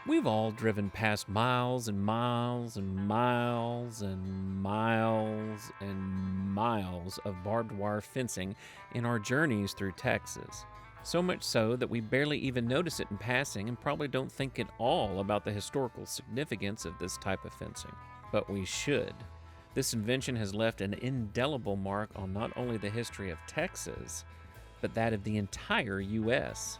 We've all driven past miles and miles and miles and miles and miles of barbed wire fencing in our journeys through Texas. So much so that we barely even notice it in passing and probably don't think at all about the historical significance of this type of fencing. But we should. This invention has left an indelible mark on not only the history of Texas, but that of the entire U.S.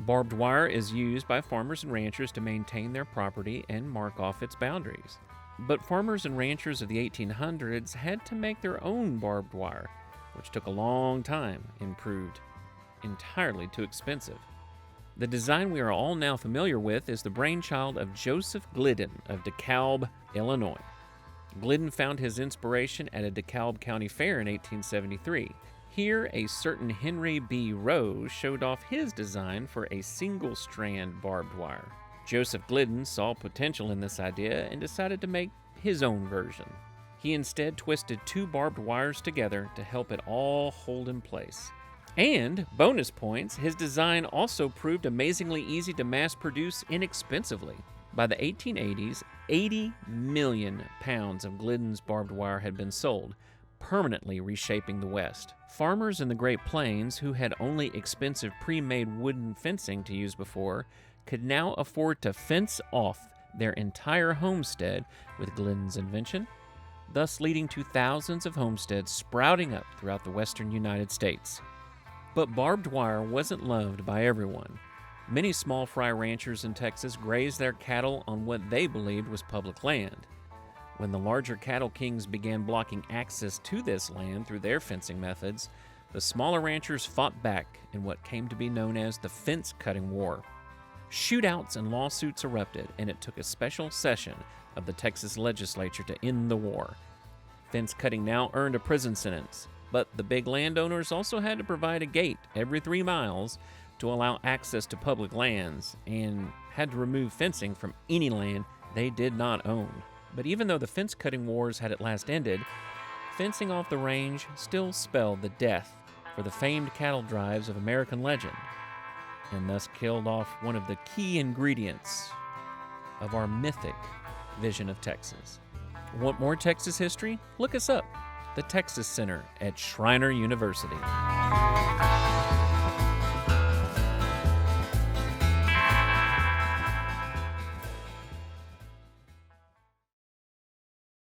Barbed wire is used by farmers and ranchers to maintain their property and mark off its boundaries. But farmers and ranchers of the 1800s had to make their own barbed wire, which took a long time and proved entirely too expensive. The design we are all now familiar with is the brainchild of Joseph Glidden of DeKalb, Illinois. Glidden found his inspiration at a DeKalb County fair in 1873. Here, a certain Henry B. Rose showed off his design for a single-strand barbed wire. Joseph Glidden saw potential in this idea and decided to make his own version. He instead twisted two barbed wires together to help it all hold in place. And, bonus points, his design also proved amazingly easy to mass-produce inexpensively. By the 1880s, 80 million pounds of Glidden's barbed wire had been sold, permanently reshaping the West. Farmers in the Great Plains, who had only expensive pre-made wooden fencing to use before, could now afford to fence off their entire homestead with Glidden's invention, thus leading to thousands of homesteads sprouting up throughout the western United States. But barbed wire wasn't loved by everyone. Many small fry ranchers in Texas grazed their cattle on what they believed was public land. When the larger cattle kings began blocking access to this land through their fencing methods, the smaller ranchers fought back in what came to be known as the Fence-Cutting War. Shootouts and lawsuits erupted, and it took a special session of the Texas legislature to end the war. Fence cutting now earned a prison sentence, but the big landowners also had to provide a gate every 3 miles to allow access to public lands, and had to remove fencing from any land they did not own. But even though the fence-cutting wars had at last ended, fencing off the range still spelled the death for the famed cattle drives of American legend, and thus killed off one of the key ingredients of our mythic vision of Texas. Want more Texas history? Look us up, the Texas Center at Schreiner University.